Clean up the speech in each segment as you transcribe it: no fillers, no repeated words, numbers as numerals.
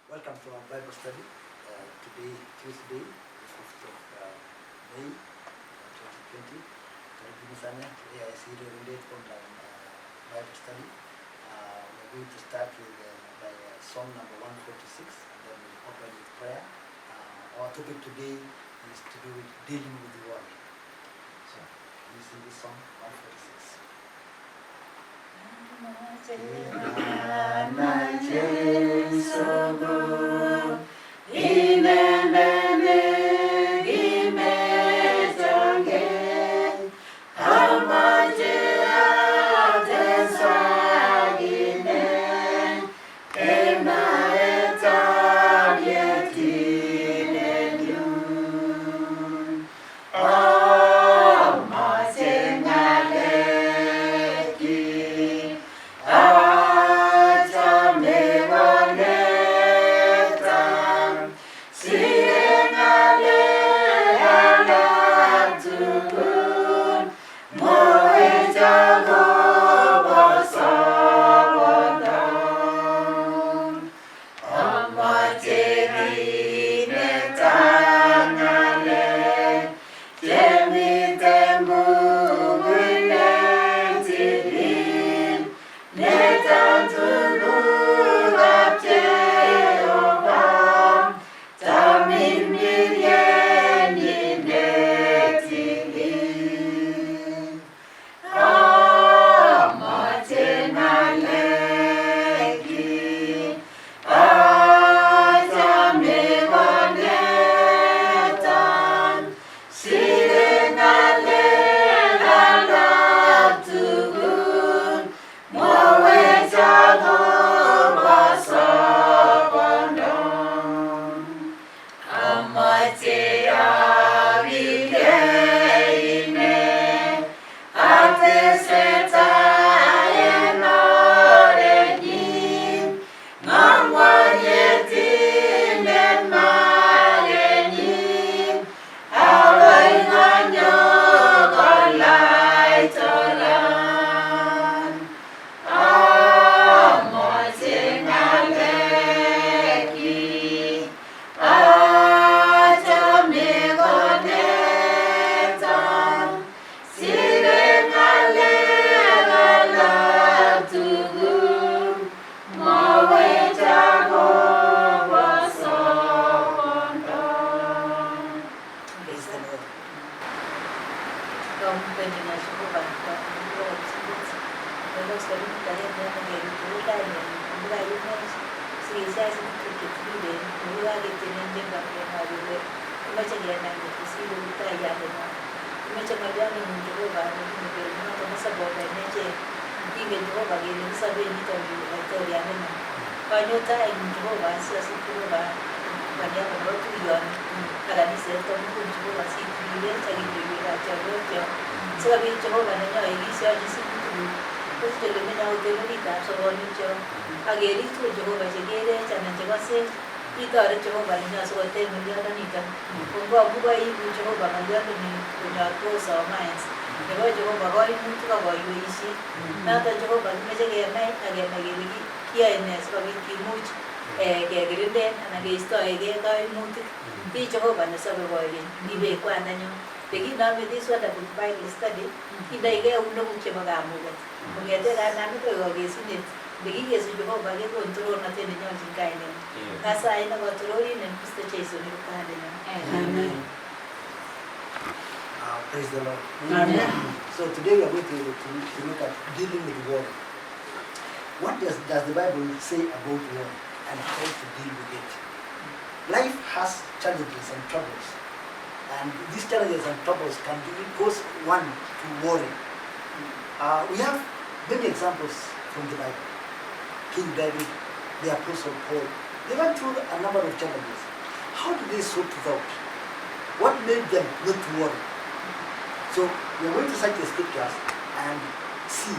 Welcome to our Bible study. Today, Tuesday, the 5th of May 2020. Karibuni sana to A.I.C. Rerendet online Bible study. We're going to start with by song number 146 and then we'll open with prayer. Our topic today is to do with dealing with the world. So, you sing this song 146. Praise the Lord. Amen. So today we are going to look at dealing with war. What does the Bible say about war and how to deal with it? Life has challenges and troubles. And these challenges and troubles can cause one to worry. We have many examples from the Bible. King David, the Apostle Paul, they went through a number of challenges. How did they sort it out? What made them not to worry? So we are going to cite the scriptures and see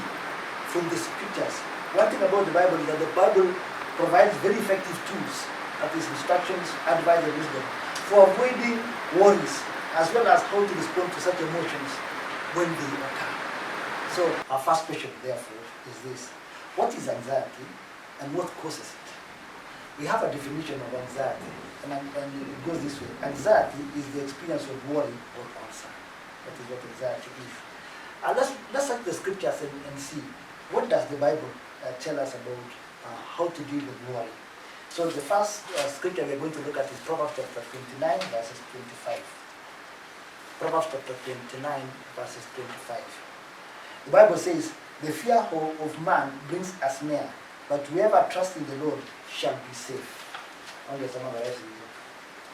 from the scriptures. One thing about the Bible is that the Bible provides very effective tools, that is instructions, advice, and wisdom, for avoiding worries, as well as how to respond to such emotions when they occur. So our first question, therefore, is this: what is anxiety and what causes it? we have a definition of anxiety, and it goes this way. Anxiety is the experience of worry or concern. That is what anxiety is. Let's look at the scriptures and see what does the Bible tell us about how to deal with worry. So the first scripture we're going to look at is Proverbs chapter 29, verses 25. Proverbs chapter 29, verses 25. The Bible says, the fear of man brings a snare, but whoever trusts in the Lord shall be safe. Only some of the rest is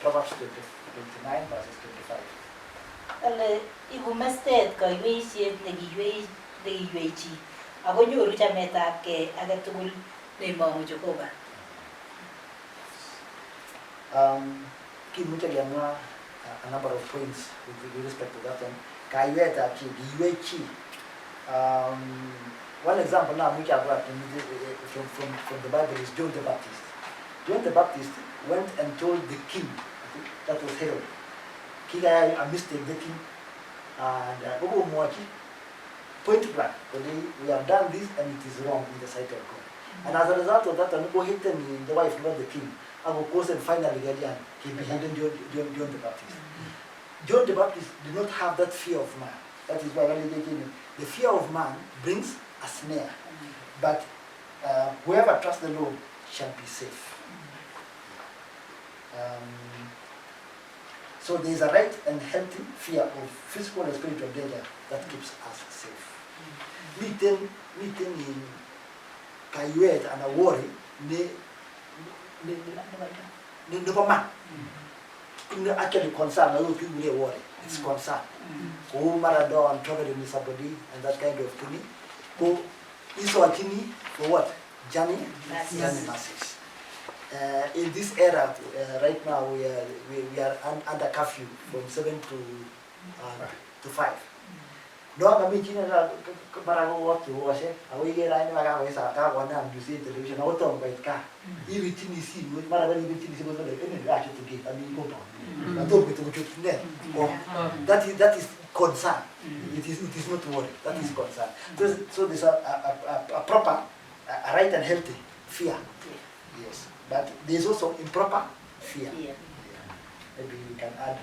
Proverbs 29, verses 25. Ale ibu mestet kaiweisiet nekiywei chi ako nyoru chametabgei age tugul neimong'u Jehova. Kimuche kemwa a number of points with respect to that one. Kaiwetab chi, kiywei chi. One example now which I've got from the Bible is John the Baptist. John the Baptist went and told the king, that was Herod, King, I mistake the king, and point blank, we have done this and it is wrong in the sight of God. And as a result of that, I go hit them in the wife, not the king. I will cause and finally get down. He beheaded John the Baptist. John the Baptist did not have that fear of man. That is why the fear of man brings a snare. But whoever trusts the Lord shall be safe. So there is a right and healthy fear of physical and spiritual danger that keeps us safe. Meeting in kaiwet and a worry, never man. Actually concern, I don't think we worry. It's concern. Who Maradon traveled in somebody and that kind of thing. Who is watching for what? Journey masses. In this era, right now we are under curfew from 7 to 5. No, I mean, what you was it? I will get I was a car one and you see television. I will talk about car. Even see with Maravan, even was any ratchet to get. I mean, go on. I talk with you. That is concern. It is not worry. That is concern. So there's a proper, a right and healthy fear. Yes. But there's also improper fear. Yeah. Maybe we can add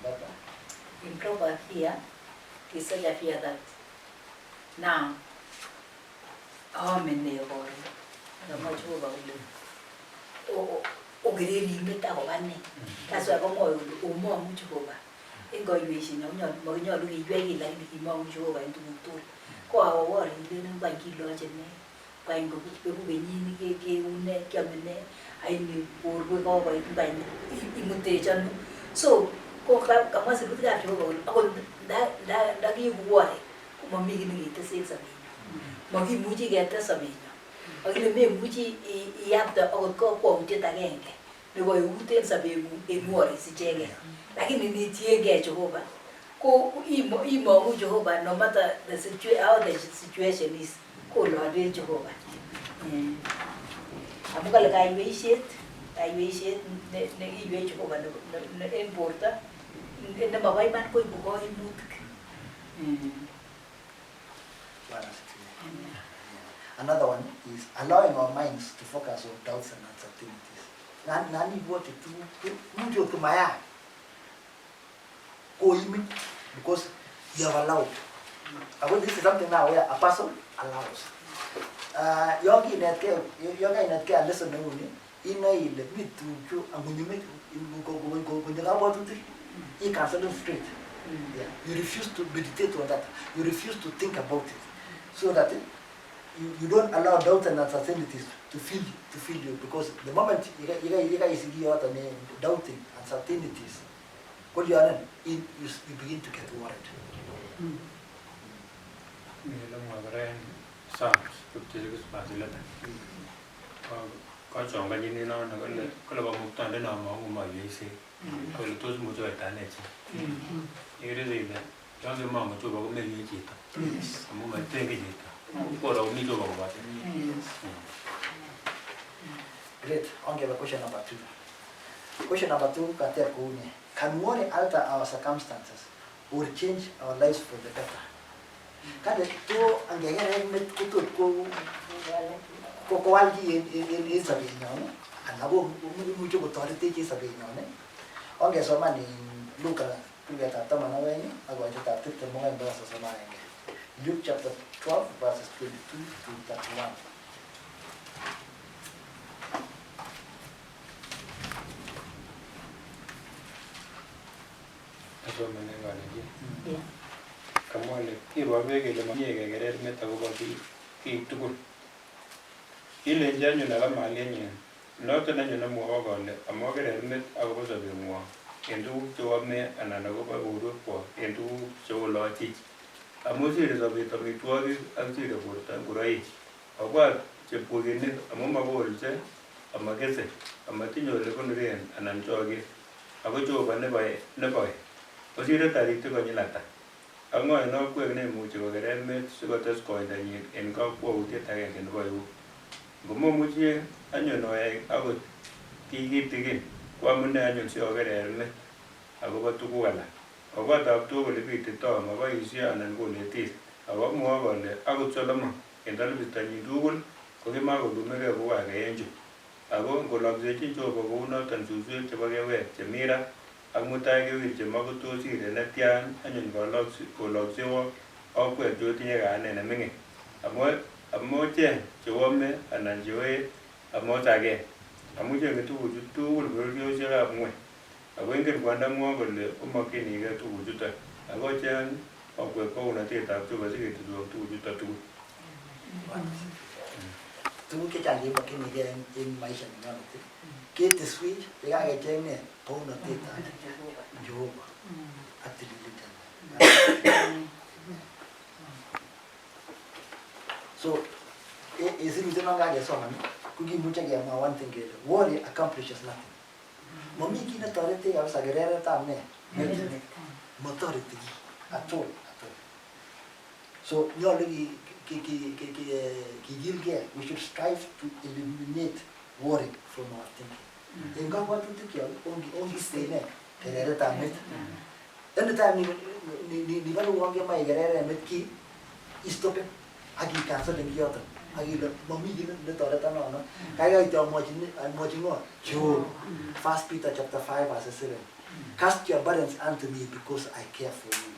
that one. Improper fear is such a fear that now I'm in the body. I'm much over you. Ogiri limit our money. That's why I'm more much over. In God, you see, I'm not looking very like the Imam Jehovah into the tool. Go our worry, then by Lodge and buying people being Kamene, I knew or we go by imitation. So, go up, I must look at you all that you worry. Mammy get the six of me. Mammy Muji get the Sabina. I will make Muji yap the old co did again. The way who tells a baby in worry, si Jagger. Like in the get Jehovah. Go emo Jehovah, no matter the situation is. Ko Lord Jehovah. I'm going to wish it, the Jehovah, the importer, in the Mawai man going to go in Mutik. Another one is allowing our minds to focus on doubts and uncertainties. Nani what to move to my eye. Because you have allowed. This is something now where a person allows. Yogi net care listen to me. In a bit to and when you make go to you can sell straight. You refuse to meditate on that. You refuse to think about it. So that you don't allow doubts and uncertainties to fill you because the moment you guys out and doubting uncertainties, what you are in, you begin to get worried. Psalms 56:11. Có chọn cái gì nó có là một tuần đến nào mà ông mở vậy xí, có là tôi muốn cho người ta này chứ, cái gì vậy, cho cái mà tôi bảo cái gì gì đó, muốn mà tên cái gì đó, có đâu đi tôi bảo vậy. Great. I'll give a question number 2. Question number 2, can worry alter our circumstances or change our lives for the better? Kada tu anggaran met kutut ko algi in sabi niyo anan ko imuche kotoretech en sobenyon ongesoman en Luka tugetab 12 ak koitetab 22 mpaka 31. Luke chapter 12 verses 22 to 31. Asomane kanetik. Kamwa kole kiborwech kele mamie kekerer met akobo kiy tugul. Kilenji anyun akamalienyin noton anyun amwowo kole amokerer met akobo sobeng'wong en tuguk cheome anan akobo borwekwok en tuguk cheolachich. Amu sire sobet amitwogik ak sire borto ngoroik. Obwat chepkuginik amu makolse amakese amatinye ole konoren anan choget. Ako Jehova neboe kosire taritik konyil ata. Ak ng'o en okwek neimuchi kokerer met sikotes koindanyin en kakwautiet agenge nebo eut. Ngomomuchi anyun oyai akot kiy kitikin ko amune anyun si okerer met akobo tuguk alak. Obwatab tuguk ole bititoo moboisie anan konetis ako amwoe kole akot Solomon en talebistanyin tugul ko kimakolumegei kou age en chu. Ako ngoloksechin Jehova kounoton suswek chebo kewek chemi ra ak mutai kewir chemakutos sire netyan anyun koloksewok okwek chotinye kayanet neming'in. Amocheng chewome anan cheoe amosage amu cheng'e tuguchu tugul bororiosiekab ng'weny. Ako ingen kwandang'wong kole omokyinigei tuguchuton ako cheng okwek bounatetab Jehova siketeswok tuguchuton tugul. Tuguk chechang cheimokyinigei en maisha nenyonet keteswech yekakecheng ne bounatetab Jehova ak tililindo. So esiruten non kakesoman ko kimuche kemwa one thing kele worry accomplishes nothing. Momi kit netoretech kabisa kereretab ne motoreti kiy at all. So nyolu kigilgei, we should strive to eliminate worry from our thinking. En kabwatutik ongiiste ne kereretab met. Anytime nibale uon kemoe ikereren met kiy istopen ak icancelen kiyoton ak ile momi kit netoreton nono. Kaikai kityo amwochi ng'o? Jehova. 1 Peter chapter 5 verse 7. Cast your burdens unto me because I care for you.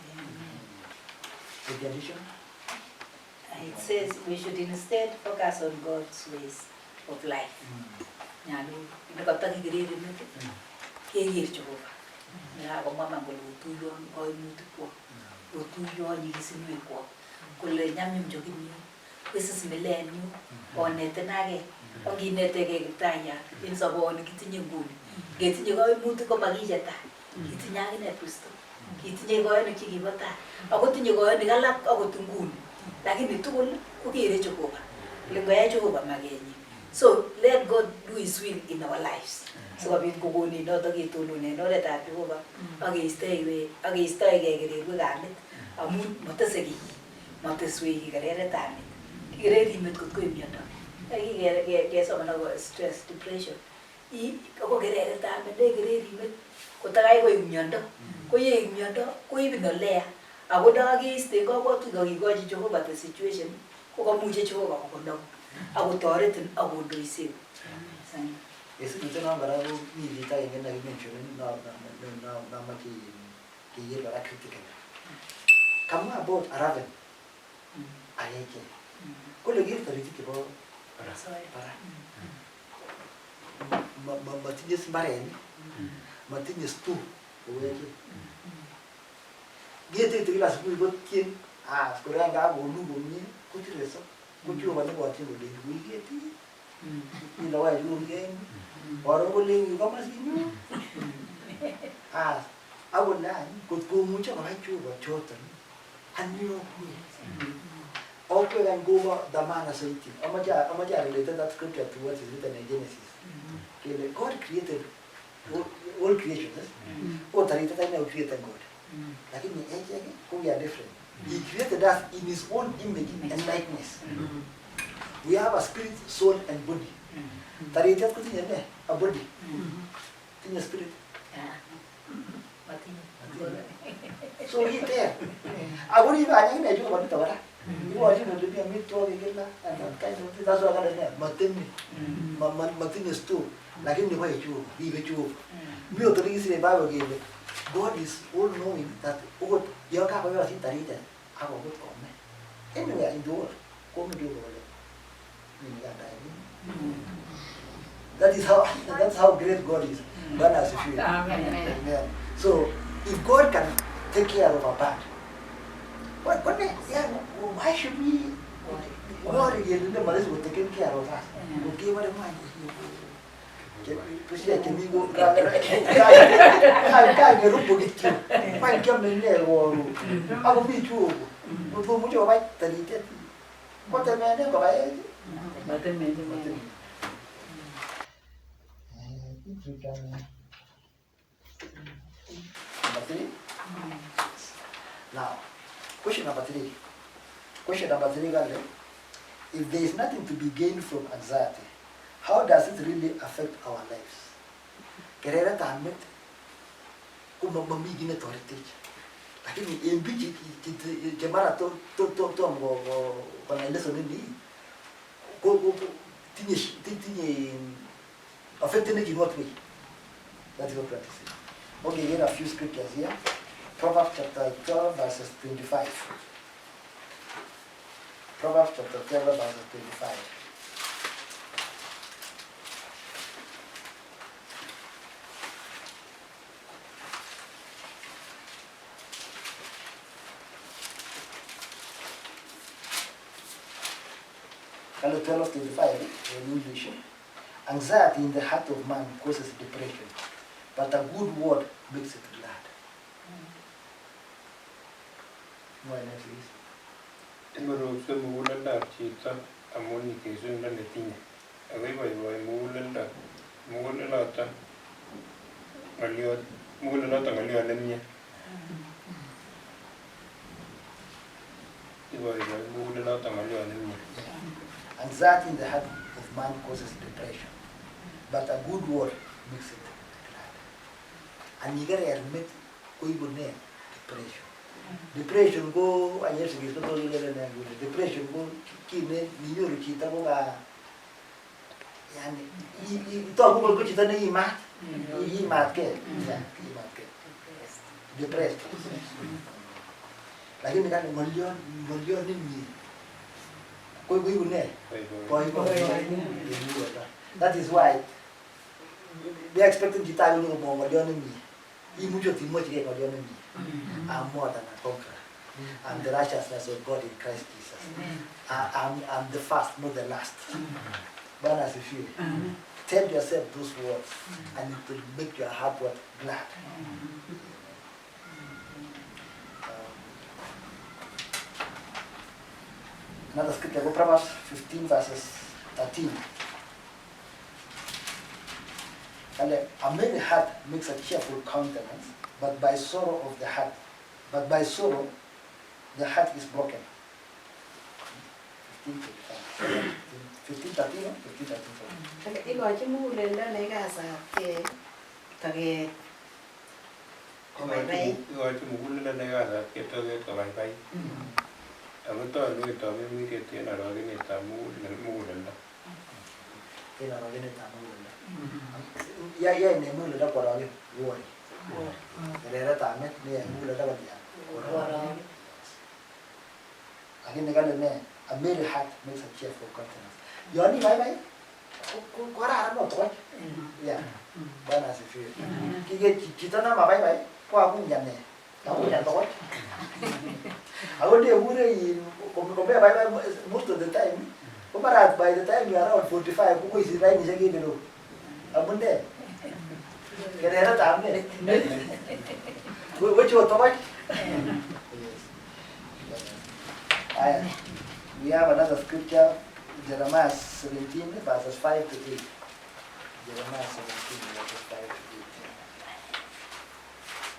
Any addition? It says we should instead focus on God's ways of life. Nyalu nekatakikereri met keker Jehova. Nekakomwa man kole otuyon koimutikwok, otuyon nyigisinwekwok, kole nyamnyum chokinyu, wisis milenyu, oneten age, onginetegei Kiptayat en soboni kitinye nguni. Ngetinye koimutik komakiche tai, kitinye akine Kristo, kitinye koyonik chekibo tai, ako tinye koyonik alak akot nguni. Lakini tugul kokere Jehova, kole ngoyai Jehova makenyi. So let God do his will in our lives. Sikobit kokonech notok ketononen oretab Jehova ak keistoegei kererwekab met amun motese kiy, moteswech kereretab met. Kikereri met kot koib miondo. Kesoman akobo stress, depression. Ako kereretab met, ndekereri met kotakai koib miondo. Ko yeik miondo koibin olea. Ako ndakeiste kabwatutik akikochi Jehova the situation ko kamuche Jehova kokonom akotoretin akondoiseun. Esiruten non kora ko mi kit agenge nekimentionen nomoche keker kora critically. Kamwa about a raven agenge. Kole ker toritik chebo barak. Matinye mbarenik, matinye stu kou echek. Ngete kila asubuhi kotien korang kakolu komie kotireso kochova nekotien kolenji wiketi ilawai chukongeni oron kolenji komasinyu akole any kot komuche kobai Jehova choton anyokwe okwek any kobo dhamana soiti. Amache related that scripture to what is written in Genesis. Kele God created all creation, all taritat I created God. Lakini echek we are different. He created us in his own image and likeness. We have a spirit, soul and body. Taritat kutinye ne a body. Tinye spirit. So he there. Agora iba anyang na Jehova nito wala. Iwa jino libya amitwogik kila and that kind of thing. That's what God is there. Matemi. matinye store lakini nebo Jehova ribe Jehova mi oto nekisire Bible kele God is all knowing that okot yon kakoyosit taritet akokut kome anywhere in the world kome Jehova kole mimi kandaeni. That's how great God is. Bwana asifiwe. Amen. So if God can take care of our part, why should we worry the Malaysia will take care of us? Okay, what am I? Presia kemigo ka rupo gitu. Mai kame ne woru. Aku bicu. Untuk muncul baik tadi itu. Kau temene kau baik. Temene. Number 3. Now, question number 3. Question number 3 guys. If there is nothing to be gained from anxiety, how does it really affect our lives? Kerera tamet kumamigi na torite. Lakini embiji kemara to ngo kana lesson ni ko tinye affecting it in what way? That is what we are saying. Okay, here are a few scriptures here. Proverbs chapter 12 verses 25. Proverbs chapter 12 verses 25. Hello, 12:25 in English. Anxiety in the heart of man causes depression, but a good word makes it glad. Why not, please? Ingoro so mugulanda chito amoni kesun la netinye. Agai boy mugulanda ta ngalio lemye. Anxiety in the heart of man causes depression, but a good word makes it glad. And you gotta admit, depression. Depression go, I yes, depression go, kine, niyo kita go ga, yani, ito ako ko kita na imat ke, depressed. Lagi ni kan million ni. That is why they are expecting kita to know million ni. I'm more than a conqueror. I'm the righteousness of God in Christ Jesus. I'm the first, not the last. But as if you tell yourself those words, and it will make your heart glad. Another scripture, Proverbs 15 verses 13. And a merry heart makes a cheerful countenance, but by sorrow the heart is broken. 15:13. Igochi muguleldo nekasat toget kobaibai. Igochi muguleldo nekasat toget kobaibai. Ako tolu tobe miriet en arogenetab muguleldo. En arogenetab muguleldo. Ya ne muguleldo korogen woi. Kereret amet ne muguleldo kodian. Korogen. Lakini kale ne a merry heart makes a cheerful countenance. Yoni bye. Kora no toy. Ya. Bana asifiwe. Kige kitana mabai kwa kunyane. Nakunya toy. I would compare by most of the time. By the time you are around 45, who is right is again below. I'm there. Can I have time? Which you are we have another scripture, Jeremiah 17, verses 5 to 8. Jeremiah 17, verses 5 to 8.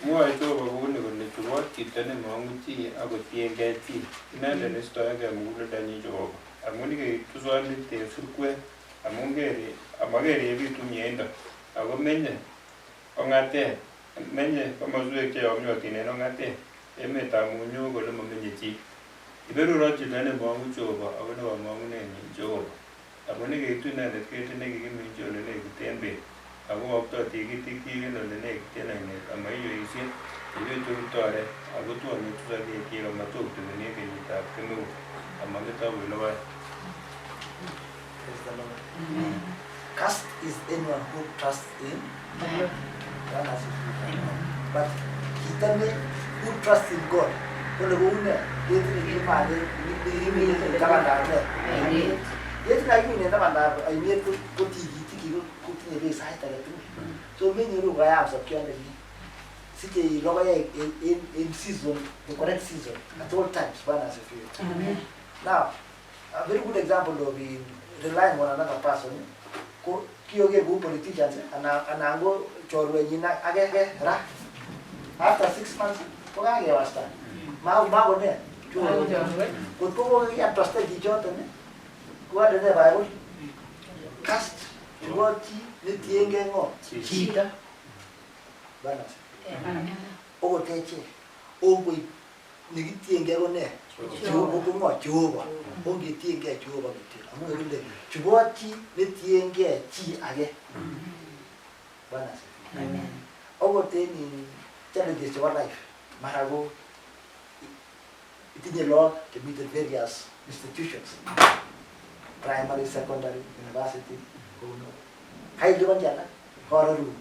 Mwa ito baguni kole chuwot chito nemanguchi akotiengei chi inendet neistoegei muguleldanyi Jehova amun tuswonit en surkwe amun amakerebitu mieindo ako menye ong'atet menye komoswek cheyomyotin en ong'atet emetab ng'unyu kole momenye chi iberurot chito nemong'u Jehova ako nebo mong'unenyin Jehova Amu nekeitu inendet ketit nekikiminchi ole nekiten beek. Ako koktoi tikitik en ole nekiten oinet amaiyoisie iwetu kitore ako tuonetu sogekyik amatokoteben en kenyitab kemeut amakitau logoek. Praise the Lord. Cast is anyone who trusts in God. But he who trusts in God. Kalau kau ni, dia tu ni mana dia ni tak ada ni. Dia tu lagi ni tak ada. Ini tu tinggi tu ni dia saya tak ada. So many orang kaya sekian lagi. Sikit logai in season, the correct season at all times. Bana sefiu. Now, a very good example of being relying on another person. Kio ke bu politicians, anango chorwe jina age rah. After 6 months, kau age wasta. Mau ni, kau yang trusted di Jordan ni, kau ada ni Bible, cast, ruaci, ni tiengge ngo, cita, banas. Oh tece, oh boy, ni tiengge ngo ni, cuba bunga cuba, oh ni tiengge cuba gitu. Amu ni ruaci, ni tiengge ci age, banas. Oh te ni challenges to our life, marago. It is a law to meet the various institutions, primary, secondary, university, high level jana, horror room.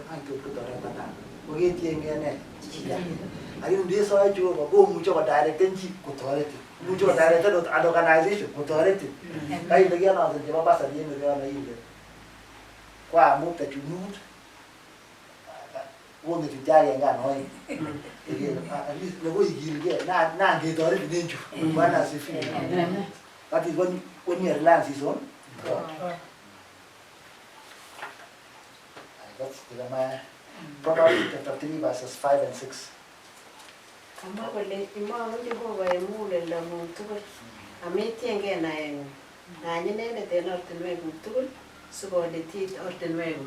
I took to the Ratan. We get young and I didn't do so. I do go much of a direct authority, much of a director of an organization, authority. I began on the Javas at the end of the evening. Qua moved that you moved. Wong itu jari enggak noi, at least the way you get, nah get already danger. One as if you. That is when your land is on. That's the Proverbs chapter 3 verses 5 and 6. Amma boleh imam Jehovah emu lella mutul. Amit yang kena yang nanya ni dia nak tenwe mutul, suka detit or tenwe.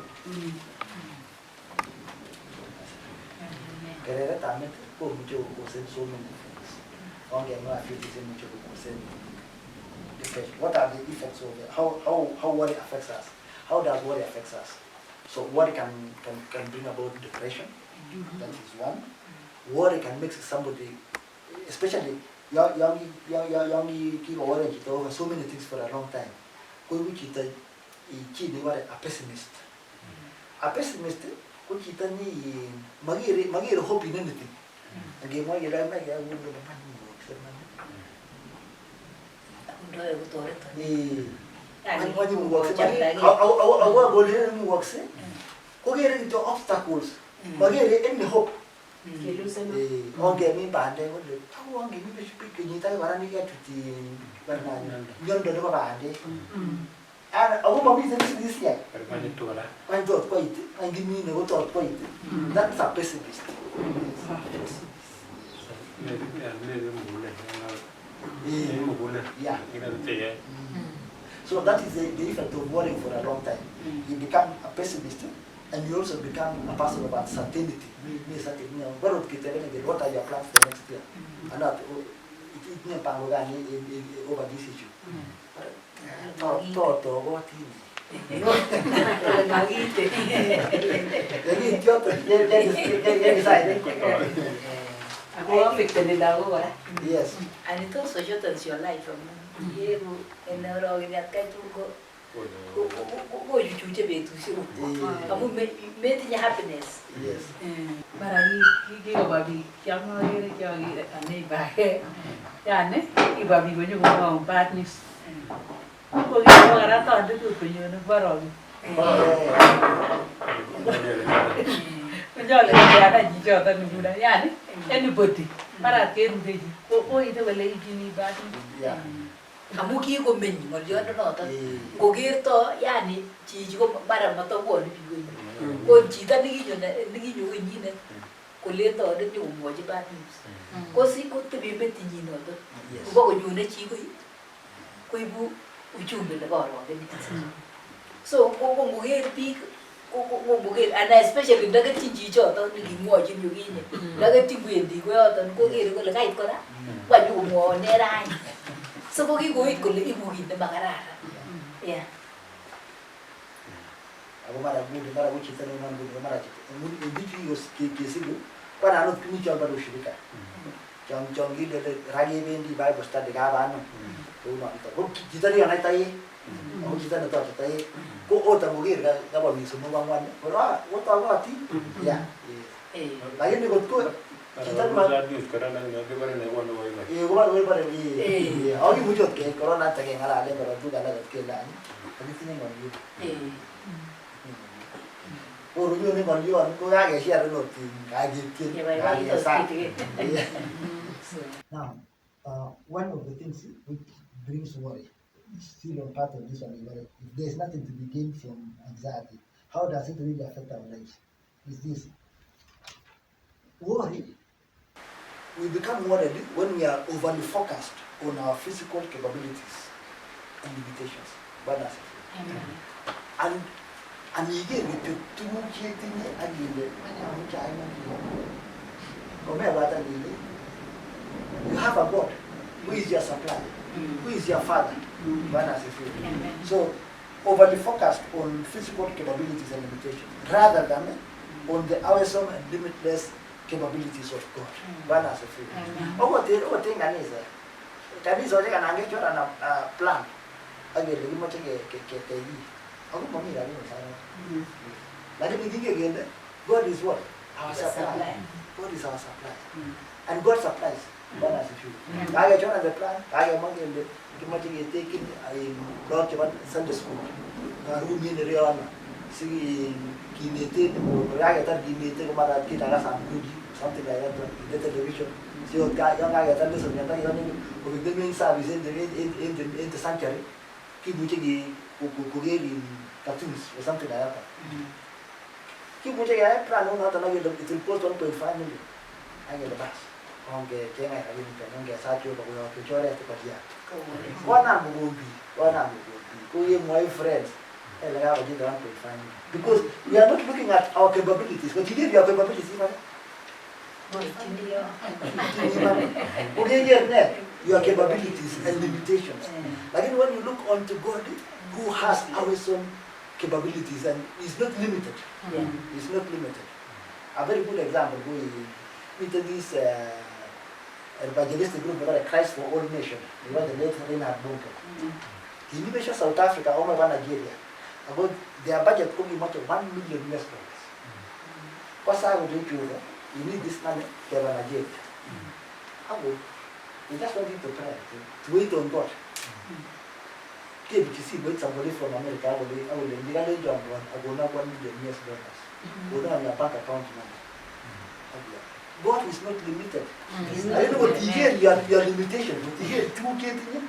Kerana tamat pun muncul kosen so many things. Orang yang mengaku itu muncul kosen effect. What are the effects of it? How worry affects us? How does worry affects us? So worry can bring about depression. That is one. Worry can make somebody, especially young people worry over so many things for a long time. Kau kita ini a pessimist. A pessimist. Kau kita ni magi hope in anything. Lagi mau yang lain lagi aku belum dapat ni. Aku dah aku tahu itu. Magi buat sebenarnya. Awak boleh buat se. Kau kira itu obstacles. Magi any hope. Orang kami pandai pun. Tahu orang kami berfikir kita orang ni kan cuti bernaik. Jangan dah dapat pandai. Aku mau bisa sendiri ya. Banyak tu lah. Anh tốt quá ít, anh cái nhìn nó có tốt quá ít, rất là pessimist. Yeah. So that is the effect of worrying for a long time. You become a pessimist, and you also become a person of uncertainty. Baru kita ni, what are your plans for next year? And not it ni panggungan ni over this issue. Toto what ini. Jadi jadi saya. Aku fikir ni dah aku lah. Yes. And it also shortens your life. Ye mu enero ini akan juga. Go cuci begitu sih. Kamu maintain happiness. Yes. Barang ini babi, kiamu ini kiamu aneh bahe. Ya aneh, ini babi banyak orang badness. Aku kita orang tahu ada tu punya ni barang. Menjual dia ada hijau dan muda. Ya ni, anybody. Para kiri tu, oh itu boleh ini badness. Kamu kiri kau menyu, macam mana nonton? Kau kiri tu, ya ni, cici kau barang mata kau ni pigu ni. Kau cita ni kau ni ni. Kau lihat tu ada nyu macam badness. Kau si kau tu bimbing tinggi nonton. Kau nyu ni cici kau ibu ujung bela baru ada ni. So kau mungkin pi, kau mungkin, and especially dah kecil cici tu ni semua macam ni ni. Dah kecil di kau tu kiri kau lekai kau lah. Baju mau nerai. So kau ikut ni makarah. Yeah. Ako mara chito na nando mara chito. Bitu hiyo kesigo kwa nano kumi cha bado ushirika. Chong ile ragi bendi Bible study ka ba no. Ko no ito. Ko chito ri ana tai. Ako chito na to tai. Ko ota mugir ka ba miso mo bangwan. Ko ota wa ti. Ya. Lakini ko kita mah sekarang nanti baru nih warna warna. Iya, gua baru ini. Aku wujud ke corona tak yang ngalah ada baru tu kalau ke lah. Tapi sini nggak wujud. Oh, wujud ni kalau wujud, aku agak share dulu tu, agak sah. Now, one of the things which brings worry, still on part of this one, if there's nothing to be gained from anxiety, how does it really affect our lives? Is this worry? We become worried when we are overly focused on our physical capabilities and limitations. And again, with too much thing again, you have a God who is your supplier, who is your father. So, overly focused on physical capabilities and limitations rather than on the awesome and limitless capabilities of God. Bwana asifiwe. Ogo tinga niza. Kabisa oje kana angechora na plan. Agele limo cheke ke yi. Ogo momira ni sana. Lakini dinge gende God is what? Our supply. God is our supply. And God supplies. Bwana asifiwe. Kage chora the plan, kage mangende kimo cheke taking I God chama Sunday school. Na rumi ni reona. Si kinete mo kage tar kinete ko mara kita ka samudi. Something like that, in the television. So, young guy at listen, and I don't the main service in the sanctuary. Keep watching in cartoons or something like that. Keep watching a plan, not another, it will post 1.5 million. I get the bus. On the Kenya, I didn't get such a picture at the Patia. One number will be. Go in my friends. And I have a 1.5 million. Because we are not looking at our capabilities, but you give your capabilities. Your capabilities and limitations. Like when you look onto God, who has awesome capabilities and is not limited. Is not limited. A very good example, we did this evangelistic group about Christ for all nations. We were the late Rerendet Bunker. The University of South Africa, over Nigeria, about their budget could be much of $1 million. What's I would do? You need this money to have an agenda. How would we just want you to pray, to wait on God. Okay, but you see, wait somebody from America, I will legally job one, I will not $1 million. Go down your bank account money. God is not limited. I don't know what you hear, your limitation, but you hear 2K thing,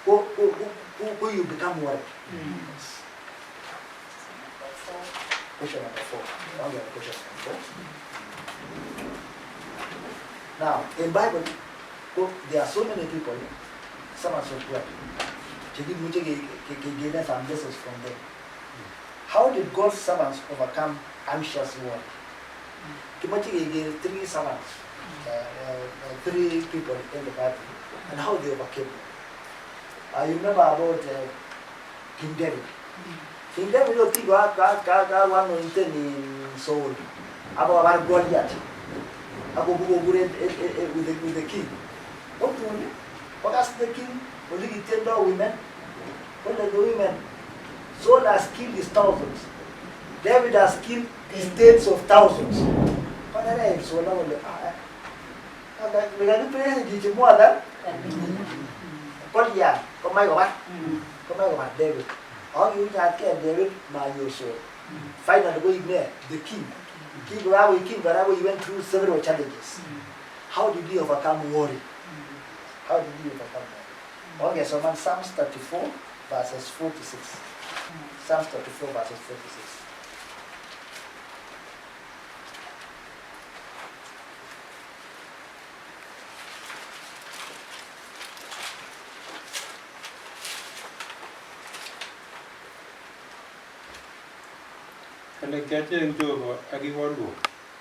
or you become worried. Question number 4. Now we have question number 4. Now, in Bible, there are so many people, some are so poor. Some lessons from them. How did God's servants overcome anxious worry? Gave 3 servants, 3 people in the Bible, and how they overcame them. You remember about King David. King David, you think one in Saul, about Goliath. I go with the king. What do you? What asked the king? Only 10 women. What are the women? Saul has killed his thousands. David has killed his tens of thousands. What are they? So now we are doing more than Goliath. Come on, David. All you had David, my your soul. Finally, going there, the king. King Garawa, he went through several challenges. How did he overcome worry? How did he overcome worry? Okay, so man, Psalms 34, verses 4 to 6. Psalms 34, verses 4 to 6. Kalau kita yang tu apa, agi waru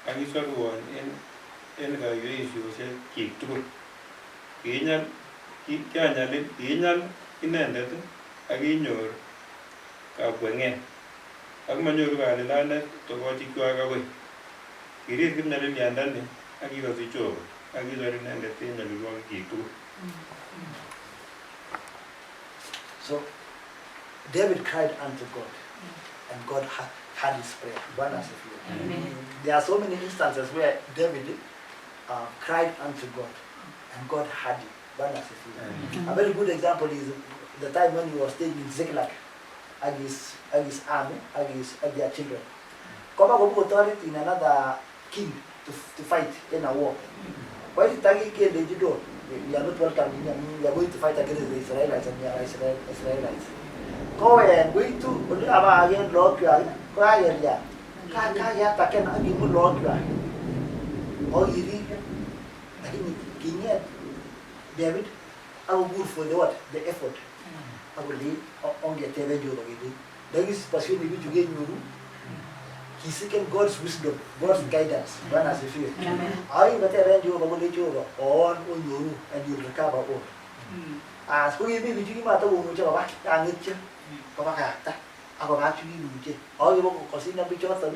en ga Yesu se kitu. Kinyal inendet agi nyor kakweng'et ak manyoru kalilanet tokochikwak akoi. Kirir kipnyaliliandani ak kikosi Jehova ak kisor inendet eng nyalilwogikchik tugul. So David cried unto God, and God had his prayer. Bwana asifiwe. There are so many instances where David cried unto God, and God had it. Bwana asifiwe. A very good example is the time when he was staying in Ziklag against army, against their children. Come up with authority in another king to fight in a war. Why did Tagi kill the Judo? We are not welcome. We are going to fight against the Israelites and the Israelites. Go and going to again Lord Kaya. Kaya taken again Lord Kaya. Or you read King David, I will go for the what? The effort. I will leave on the television. That is pursuing the which you get you. He's seeking God's wisdom, God's guidance. One as a fear. Are you better than you or on you and you recover all? As who you mean, you matter which are back and nature. Papa, I will actually do it. All you will consider which author.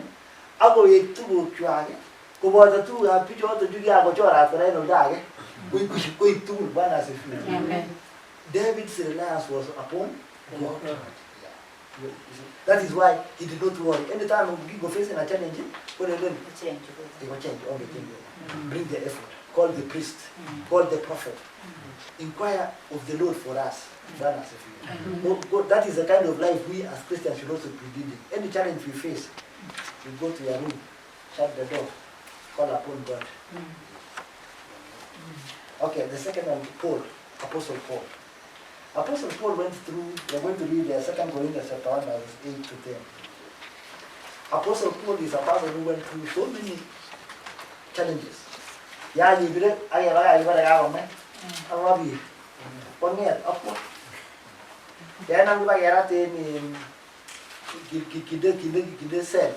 I will eat two try. Go water two, and pitch out the Julia or Jora after I know die. We should go to one as a fear. David's reliance was upon God. That is why he did not worry. Anytime we go facing a challenge, what they will change all the thing. Bring the effort. Call the priest. Call the prophet. Inquire of the Lord for us. That is the kind of life we as Christians should also be leading. Any challenge we face, we go to your room, shut the door, call upon God. Okay, the second one, Paul, Apostle Paul. Apostle Paul went through, we're going to read 2 Corinthians chapter 1, verses 8 to 10. Apostle Paul is a person who went through so many challenges. Yeah, you did it. I got man. I love you. One year, upward. Then I'm going to get said,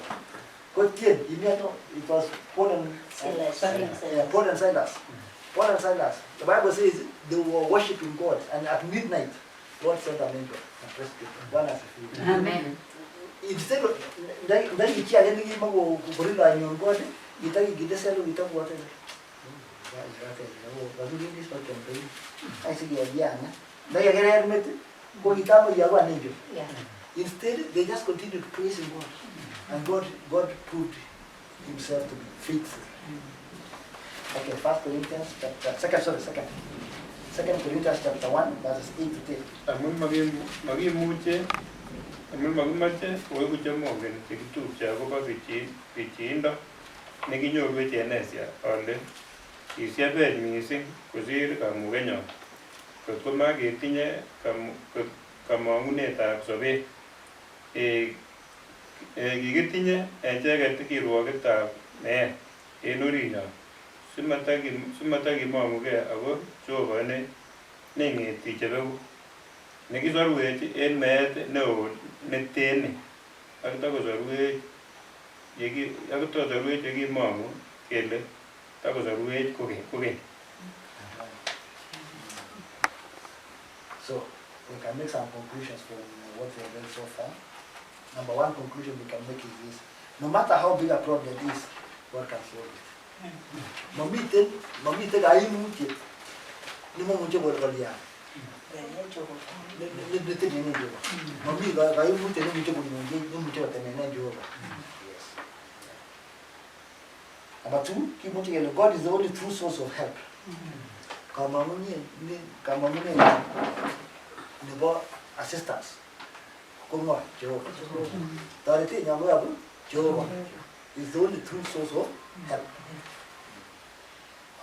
it was Paul and Silas. Paul and Silas. The Bible says they were worshiping God, and at midnight, God sent an angel and rescued them. Amen. Instead of then you hear anything about Gorilla and your body, you tell you get the cell, you talk about it. I say, yeah, they are going to go to your angel. Instead, they just continued praising God, and God proved himself to be faithful. Okay, 1 Corinthians chapter 2 Corinthians chapter 1, verses 8 to 10. Amun makimache koeku chemongen chekitupche akobo pichiindo nekinyorwech en Asia ale kisiebech mising kosir kamugenyo kotko maketinye kamang'unetab sobet. Kikitinye echeket kirwoketab meet en orinyo simatakimong'ugei ako Jehova neng'eti chebeku nekisorwech en meet neo neteni ak takosorwech yekimong'u kele takosorwech kokeny. So we can make some conclusions from what we have read so far. Number one conclusion we can make is this: no matter how big a problem it is, God can solve it. Mamite kaimutyet nemomuche kolya. Netemenen Jehova. Mami kaimutyet nemuche kotemenen Jehova. Yes. Number two, kimuche kele God is the only true source of help. Kamang'unet nebo assistance kong'o Jehova. Toretet nyo koyobu Jehova is the only true source of help.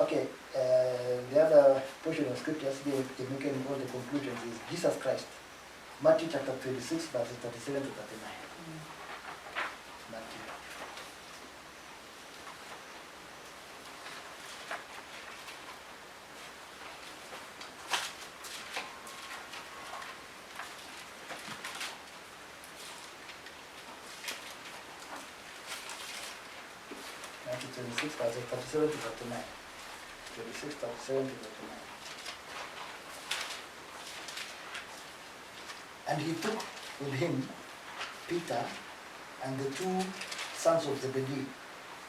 Okay, the other portion of scriptures they making all the conclusions is Jesus Christ. Matthew chapter 26, verses 37 to 39. Matthew. Matthew 26, verses 37 to 39. 36, 37 to 39. And he took with him Peter, and the two sons of Zebedee,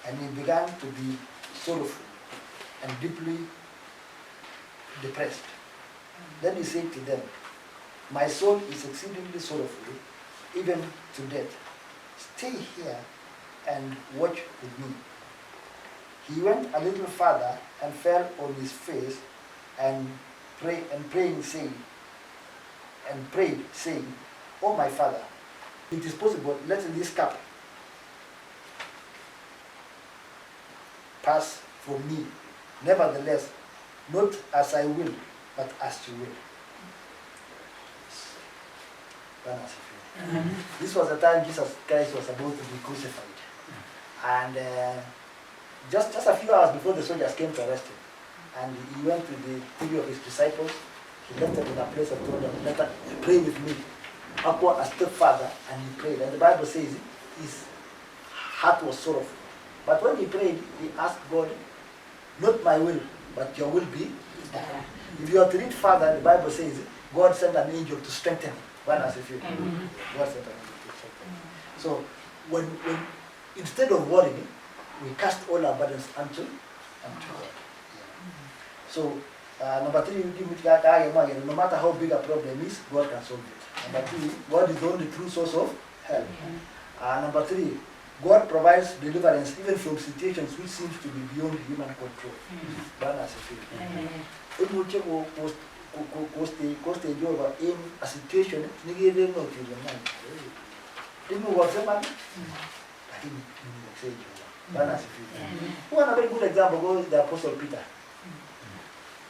and he began to be sorrowful and deeply depressed. Then he said to them, "My soul is exceedingly sorrowful, even to death. Stay here and watch with me." He went a little further and fell on his face and prayed, saying, "Oh my Father, it is possible, let this cup pass from me. Nevertheless, not as I will, but as you will." This was the time Jesus Christ was about to be crucified. And just a few hours before the soldiers came to arrest him, and he went to the three of his disciples. He left them in a place and told them, "Pray with me." Upward a step further, and he prayed. And the Bible says his heart was sorrowful. But when he prayed, he asked God, "Not my will, but your will be done." If you are to read further, the Bible says God sent an angel to strengthen him. God sent an angel to strengthen him. So when instead of worrying, we cast all our burdens unto God. So number three, no matter how big a problem is, God can solve it. Number two, God is the only true source of help. Number three, God provides deliverance even from situations which seems to be beyond human control. In a situation, one very good example is the Apostle Peter.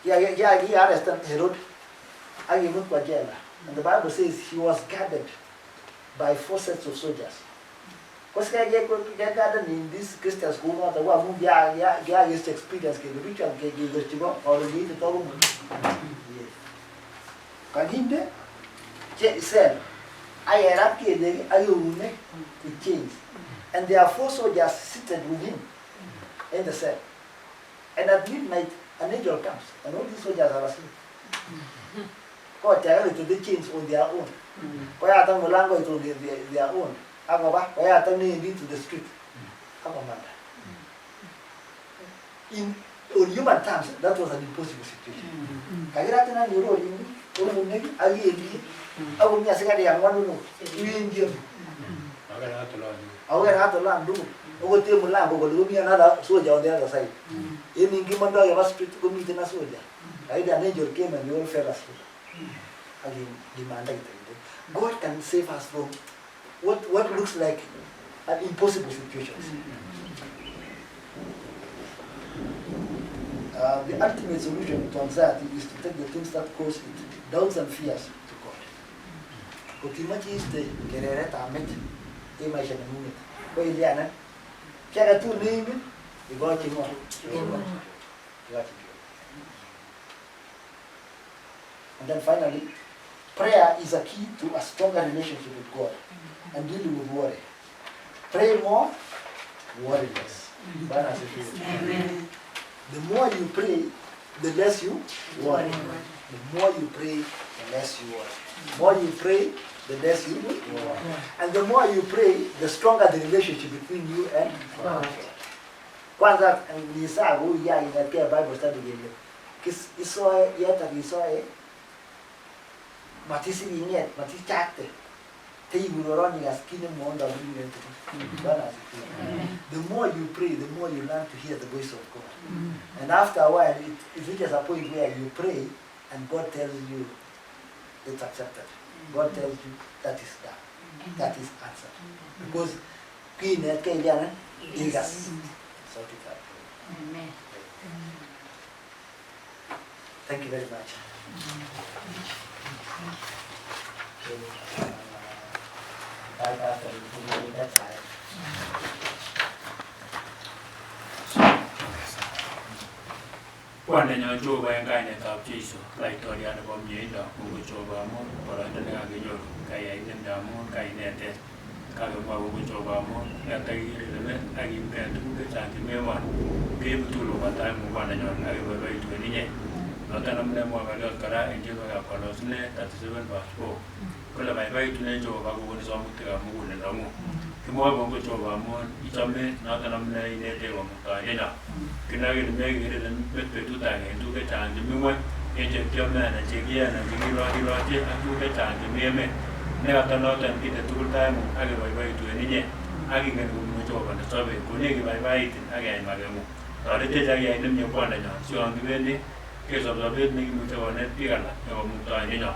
He arrested Herod. And the Bible says he was guarded by 4 sets of soldiers. Because guarded in this Christian school, the one who used to experience the ritual or the Can he said, "I am with chains." And there are 4 soldiers seated with him in the cell. And at midnight, an angel comes, and all these soldiers are asleep. God tell to the chains on their own. Why are they language on their own? Why are they into the street? In human terms, that was an impossible situation. I will have to learn do. Over the Mulan, but will be another soldier on the other side. In Gimanda, you must go meet in a soldier. An angel came and we all fell asleep. Again, demanded. God can save us from what looks like an impossible situations. The ultimate solution to anxiety is to take the things that cause it, doubts and fears, to God. Kokimachi is the Rerendet met. Imagine a moment. Where is Yana? Can I two name it? You got him on. And then finally, prayer is a key to a stronger relationship with God and dealing with worry. Pray more, worry less. Amen. The more you pray, the less you worry. The more you pray, the less you worry. The more you pray, the less you worry. And the more you pray, the stronger the relationship between you and God. Kwanza nisa huyu ya inatia Bible study game. Isoe yata isoe matisi inyet matisi chakte. Te iguroroni askine muonda brilliant. The more you pray, the more you learn to hear the voice of God. And after a while, it reaches a point where you pray and God tells you it's accepted. God tells you that is done. That is answered. Because Queen Kayana is certified. Amen. Thank you very much. That's Wanda nyochoba en kainetab Jesu laitoriat nebo mieindo kokochoba amun boroindo nekakenyoru kayainet amun kainetet kakemwa kokochoba amun yatakikere kole akimken tuguk chechang chememon keibu tugul kobwa taingung Bwandanyon ak keboiboitu en inye noton amune mwa ng'oliot kora en Jehovah kalosune 37:4 kole baibaitu Jehovah kokonu somutikab muguleldang'ung. Kimwoe kongoi Jehovah amun ichome noton amune inetech komuktoindenyon. Kinoe kele mekere betut agenge en tuguk chechang chemi ng'wony en chekiome anan chekiye anan chekiroche ak tuguk chechang chemi emet. Nekata noton kinde tugul taing'ung ak iboiboitu en inye ak ingen kobunu Jehovah nesobe konech kibaibaitin ak keyai mageng'ung. Toretech ak iyai nemie Bwandanyon si yon kibendi kesob sobet nekimuche konet biik alak en komuktoindenyon.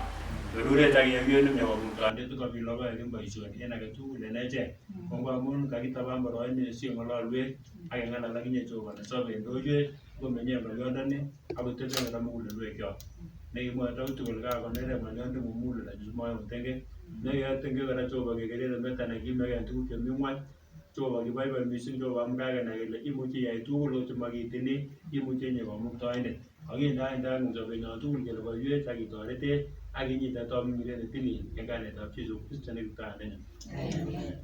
Beruret ak iyai kiyet nemie komuktoindet sikobit logoek en boisioni en agetugul en echek. Kongoi amun kakitaban boroindo si ng'ololwech ak keng'alal ak inye Jehovah nesobe en logoiwek komenye ng'olyondoni ak koteben kora mugulelwekyok. Nekimwoe tugul kakonere ng'olyondeng'ung muguleldo chesimoe tengek. Neyoe tengek kora Jehovah kekeren meta nekimeke en tuguk chemi ng'wony. Jehovah kiboiboi mising Jehovah amun kakenai kele imuche iyai tugul ot chemokitini, imuche inye komuktoindet. Kakinde taing'ung sobenyon tugul kele boiwech ak itoretech ak inyite toming'indet netilil en kainetab Jesu Kristo ne kiptayandenyon. Amen.